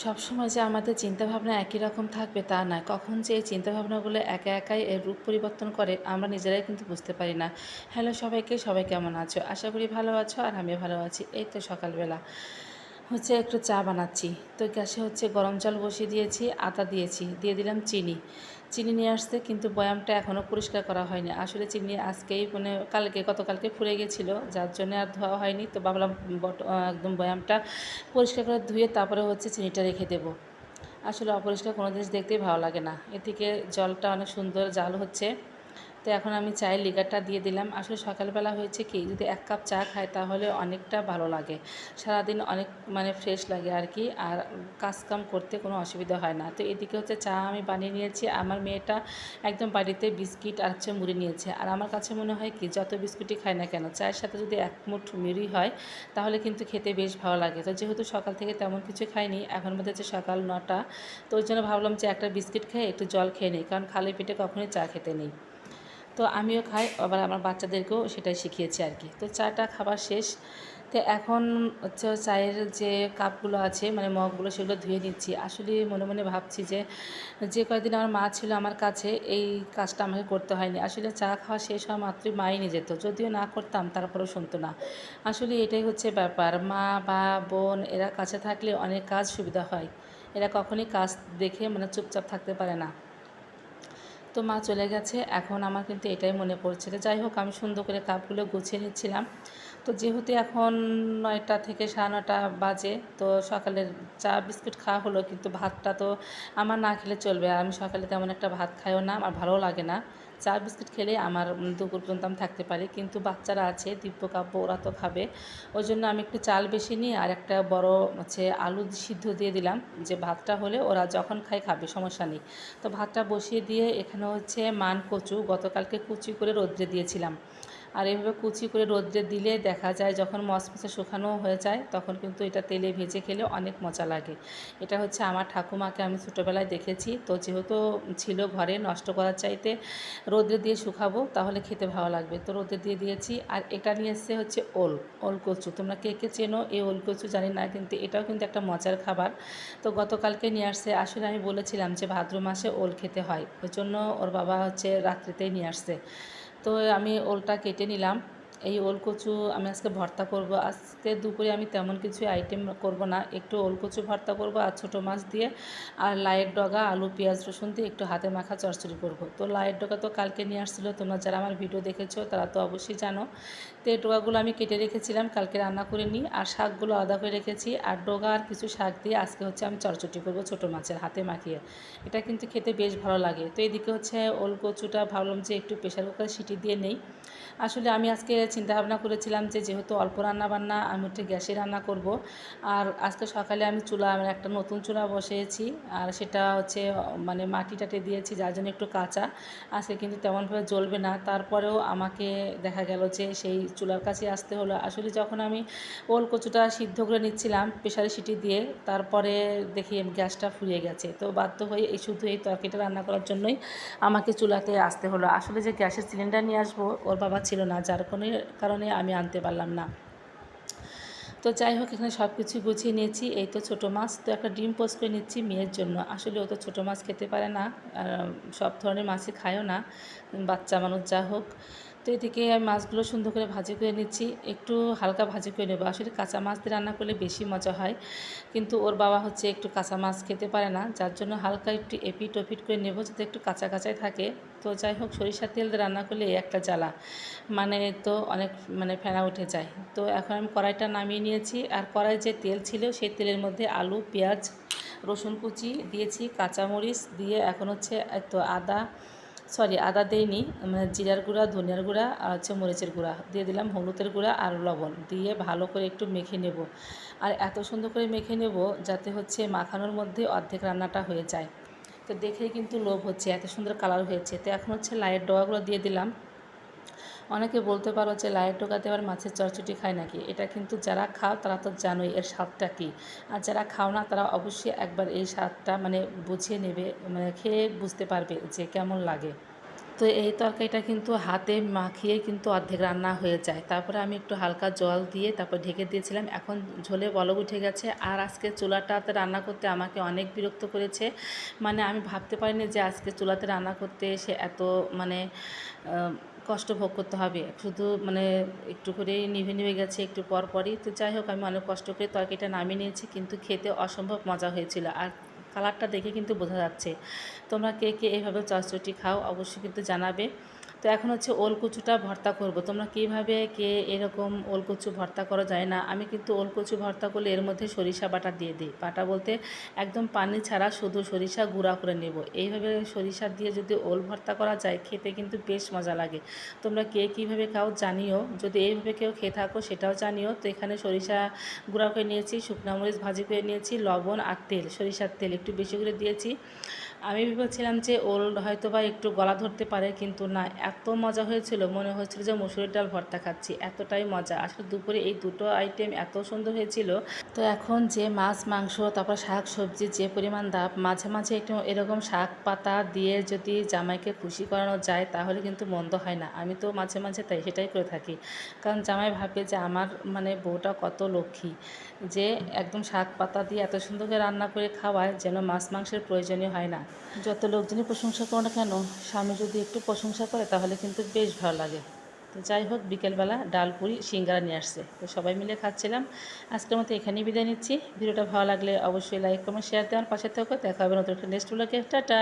সবসময় যে আমাদের চিন্তাভাবনা একই রকম থাকবে তা নয়। কখন যে এই চিন্তাভাবনাগুলো একা একাই এর রূপ পরিবর্তন করে আমরা নিজেরাই কিন্তু বুঝতে পারি না। হ্যালো সবাইকে, সবাই কেমন আছো? আশা করি ভালো আছো আর আমিও ভালো আছি। এই তো সকালবেলা একটু চা বানাচ্ছি। তো গ্যাসে গরম জল বসিয়ে দিয়েছি, আদা দিয়েছি, দিয়ে দিলাম চিনি। চিনি নিয়ে আসছে কিন্তু বয়ামটা এখনও পরিষ্কার করা হয়নি। আসলে চিনি আজকেই গতকালকে ফুরে গেছিলো, যার জন্য আর ধোয়া হয়নি। তো ভাবলাম একদম বয়ামটা পরিষ্কার করে ধুয়ে তারপরে চিনিটা রেখে দেবো। আসলে অপরিষ্কার কোনো জিনিস দেখতেই ভালো লাগে না। এদিকে জলটা অনেক সুন্দর জাল হচ্ছে। তো এখন আমি চায়ের লিকারটা দিয়ে দিলাম। আসলে সকালবেলা হয়েছে কি, যদি 1 কাপ চা খাই তাহলে অনেকটা ভালো লাগে। সারাদিন অনেক ফ্রেশ লাগে আর কি, আর কাজকাম করতে কোনো অসুবিধা হয় না। তো এদিকে চা আমি বানিয়ে নিয়েছি। আমার মেয়েটা একদম বাড়িতে বিস্কিট আর মুড়ি নিয়েছে। আর আমার কাছে মনে হয় কি, যত বিস্কুটই খাই না কেন, চায়ের সাথে যদি 1 মুঠ মুড়ি হয় তাহলে কিন্তু খেতে বেশ ভালো লাগে। তো যেহেতু সকাল থেকে তেমন কিছু খাইনি, এখন বাজে সকাল 9টা, তো ওই জন্য ভাবলাম যে একটা বিস্কিট খেয়ে একটু জল খেয়ে নিই, কারণ খালি পেটে কখনোই চা খেতে নেই। তো আমিও খাই, আবার আমার বাচ্চাদেরকেও সেটাই শিখিয়েছি আর কি। তো চাটা খাবার শেষ। তো এখন চায়ের যে কাপগুলো আছে মগগুলো, সেগুলো ধুয়ে নিচ্ছি। আসলে মনে মনে ভাবছি যে যে কয়েকদিন আমার মা ছিল আমার কাছে, এই কাজটা আমাকে করতে হয়নি। আসলে চা খাওয়া শেষ হওয়া মাত্রই মাই নিয়ে যেত, যদিও না করতাম তারপরেও শুনতো না। আসলে এটাই ব্যাপার, মা বা বোন এরা কাছে থাকলে অনেক কাজ সুবিধা হয়। এরা কখনই কাজ দেখে চুপচাপ থাকতে পারে না। তো মা চলে গেছে, এখন আমার কিন্তু এটাই মনে পড়ছে। তো যাই হোক, আমি সুন্দর করে কাপগুলো গুছিয়ে নিচ্ছিলাম। তো যেহেতু এখন 9টা থেকে 9:30 বাজে, তো সকালের চা বিস্কুট খাওয়া হলো, কিন্তু ভাতটা তো আমার না খেলে চলবে। আর আমি সকালে তেমন একটা ভাত খাইও না, আমার ভালোও লাগে না। চা বিস্কুট খেলে আমার দুপুর পর্যন্ত আমি থাকতে পারি, কিন্তু বাচ্চারা আছে দিব্য কাব্য, ওরা তো খাবে। ওই জন্য আমি একটু চাল বেশি নিই আর একটা বড় আলু সিদ্ধ দিয়ে দিলাম, যে ভাতটা হলে ওরা যখন খাবে সমস্যা নেই। তো ভাতটা বসিয়ে দিয়ে এখানে মান কচু গতকালকে কুচি করে রোদ্রে দিয়েছিলাম। আর এইভাবে কুচি করে রোদ্রে দিলে দেখা যায় যখন মচমচে শুকানো হয়ে যায়, তখন কিন্তু এটা তেলে ভেজে খেলে অনেক মজা লাগে। এটা আমার ঠাকুমাকে আমি ছোটোবেলায় দেখেছি। তো যেহেতু ছিল ঘরে, নষ্ট করার চাইতে রোদ্রে দিয়ে শুকাবো তাহলে খেতে ভালো লাগবে, তো রোদ্রে দিয়ে দিয়েছি। আর এটা নিয়ে এসছে ওল কচু। তোমরা কে কে চেনো এই ওল কচু জানি না, কিন্তু এটাও কিন্তু একটা মজার খাবার। তো গতকালকে নিয়ে আসছে। আসলে আমি বলেছিলাম যে ভাদ্র মাসে ওল খেতে হয়, ওই জন্য ওর বাবা রাত্রিতেই নিয়ে আসছে। তো আমি ওলটা কেটে নিলাম। এই ওল কচু আমি আজকে ভর্তা করব। আজকে দুপুরে আমি তেমন কিছু আইটেম করব না, একটু ওল কচু ভর্তা করব আর ছোটো মাছ দিয়ে, আর লাইয়ের ডগা আলু পেঁয়াজ রসুন দিয়ে একটু হাতে মাখা চচ্চড়ি করব। তো লাইয়ের ডগা তো কালকে নিয়ে আসছিলো, তোমরা যারা আমার ভিডিও দেখেছো তারা তো অবশ্যই জানো। তো এই ডগাগুলো আমি কেটে রেখেছিলাম, কালকে রান্না করে নিই। আর শাকগুলো আলাদা করে রেখেছি, আর ডগা আর কিছু শাক দিয়ে আজকে আমি চচ্চড়ি করব ছোটো মাছের হাতে মাখিয়ে। এটা কিন্তু খেতে বেশ ভালো লাগে। তো এদিকে ওল কচুটা ভাবলাম যে একটু প্রেশার কুকারে সিটি দিয়ে নেই। আসলে আমি আজকে চিন্তাভাবনা করেছিলাম যে যেহেতু অল্প রান্নাবান্না, আমি গ্যাসে রান্না করব। আর আজকে সকালে আমি আমার একটা নতুন চুলা বসিয়েছি, আর সেটা মাটি টাটি দিয়েছি, যার জন্য একটু কাঁচা আজকে কিন্তু তেমনভাবে জ্বলবে না। তারপরেও আমাকে দেখা গেল যে সেই চুলার কাছে আসতে হলো। আসলে যখন আমি ওল কচুটা সিদ্ধ করে নিচ্ছিলাম প্রেশারে সিটি দিয়ে, তারপরে দেখি গ্যাসটা ফুরিয়ে গেছে। তো বাধ্য হয়ে শুধু এই তরকারিটা রান্না করার জন্যই আমাকে চুলাতে আসতে হলো। আসলে যে গ্যাসের সিলিন্ডার নিয়ে আসবো ওর বাবা ছিল না, যার কারণে আমি আনতে পারলাম না। তো যাই হোক, এখানে সব কিছু গুছিয়ে নিয়েছি। এই তো ছোটো মাছ, তো একটা ডিম পোস্ট করে নিচ্ছি মেয়ের জন্য। আসলে ও তো ছোটো মাছ খেতে পারে না, সব ধরনের মাছই খায়ও না, বাচ্চা মানুষ যা হোক। তো এদিকে আমি মাছগুলো সুন্দর করে ভাজি করে নিচ্ছি, একটু হালকা ভাজি করে নেবো। আসলে কাঁচা মাছ দিয়ে রান্না করলে বেশি মজা হয়, কিন্তু ওর বাবা একটু কাঁচা মাছ খেতে পারে না, যার জন্য হালকা একটু এপিট ওপিট করে নেবো, যাতে একটু কাঁচা কাঁচাই থাকে। তো যাই হোক, সরিষার তেল দিয়ে রান্না করলে এই একটা জ্বালা, তো অনেক ফেনা উঠে যায়। তো এখন আমি কড়াইটা নামিয়ে নিয়েছি, আর কড়াই যে তেল ছিল সেই তেলের মধ্যে আলু পেঁয়াজ রসুন কুচি দিয়েছি, কাঁচামরিচ দিয়ে এখন তো আদা দেইনি, জিরার গুঁড়া ধনিয়ার গুঁড়া আর মরিচের গুঁড়া দিয়ে দিলাম, হলুদের গুঁড়া আর লবণ দিয়ে ভালো করে একটু মেখে নেব। আর এত সুন্দর করে মেখে নেব যাতে মাখানোর মধ্যে অর্ধেক রান্নাটা হয়ে যায়। তো দেখেই কিন্তু লোভ হচ্ছে, এত সুন্দর কালার হয়েছে। তো এখন লাইয়ের ডগাগুলো দিয়ে দিলাম। অনেকে বলতে পারো যে লাইয়ের ডগা দিয়ে আবার মাছের চচ্চড়ি খায় নাকি। এটা কিন্তু যারা খাও তারা তো জানোই এর স্বাদটা কী, আর যারা খাও না তারা অবশ্যই একবার এই স্বাদটা বুঝিয়ে নেবে, খেয়ে বুঝতে পারবে যে কেমন লাগে। তো এই তরকারিটা কিন্তু হাতে মাখিয়ে কিন্তু অর্ধেক রান্না হয়ে যায়। তারপরে আমি একটু হালকা জল দিয়ে তারপর ঢেকে দিয়েছিলাম। এখন ঝোলে বলক উঠে গেছে। আর আজকে চুলাটাতে রান্না করতে আমাকে অনেক বিরক্ত করেছে। মানে আমি ভাবতে পারিনি যে আজকে চুলাতে রান্না করতে এসে এত মানে কষ্ট ভোগ করতে হবে। শুধু মানে একটু করেই নিভে নিভে গেছে একটু পরই। তো যাই হোক, আমি অনেক কষ্ট করে তরকারিটা নামিয়ে নিয়েছি, কিন্তু খেতে অসম্ভব মজা হয়েছিল। আর কালারটা দেখে কিন্তু বোঝা যাচ্ছে। তোমরা কে কে এইভাবে চটচটি খাও অবশ্যই কিন্তু জানাবে। তো এখন হচ্ছে ওলকচুটা ভর্তা করব। তোমরা কীভাবে কে এরকম ওলকচু ভর্তা করো যায় না। আমি কিন্তু ওলকচু ভর্তা করলে এর মধ্যে সরিষা বাটা দিয়ে দিই। বাটা বলতে একদম পানি ছাড়া শুধু সরিষা গুঁড়া করে নেব। এইভাবে সরিষা দিয়ে যদি ওল ভর্তা করা যায় খেতে কিন্তু বেশ মজা লাগে। তোমরা কে কীভাবে খাও জানিও। যদি এইভাবে কেউ খেয়ে থাকো সেটাও জানিও। তো এখানে সরিষা গুঁড়া করে নিয়েছি, শুকনো মরিচ ভাজি করে নিয়েছি, লবণ আর তেল, সরিষার তেল একটু বেশি করে দিয়েছি। আমি ভেবেছিলাম যে ওল হয়তো বা একটু গলা ধরতে পারে, কিন্তু না, এত মজা হয়েছিল মনে হচ্ছিল যে মসুরির ডাল ভর্তা খাচ্ছি, এতটাই মজা। আসলে দুপুরে এই দুটো আইটেম এত সুন্দর হয়েছিল। তো এখন যে মাছ মাংস তারপর শাক সবজি যে পরিমাণ দাম, মাঝে মাঝে একটু এরকম শাক পাতা দিয়ে যদি জামাইকে খুশি করানো যায় তাহলে কিন্তু মন্দ হয় না। আমি তো মাঝে মাঝে তাই সেটাই করে থাকি, কারণ জামাই ভাবে যে আমার মানে বউটা কত লক্ষ্মী, যে একদম শাক পাতা দিয়ে এত সুন্দর করে রান্না করে খাওয়ায় যেন মাছ মাংসের প্রয়োজনই হয় না। যত লোকজনই প্রশংসা করো না কেন, স্বামী যদি একটু প্রশংসা করে তাহলে কিন্তু বেশ ভালো লাগে। তো যাই হোক, বিকেলবেলা ডাল পুরি সিঙ্গারা নিয়ে আসছে, তো সবাই মিলে খাচ্ছিলাম। আজকের মতো এখানেই বিদায় নিচ্ছি। ভিডিওটা ভালো লাগলে অবশ্যই লাইক কমেন্ট শেয়ার দেওয়ার পাশে থেকো। দেখা হবে নতুন একটা নেক্সট ব্লগে। টাটা।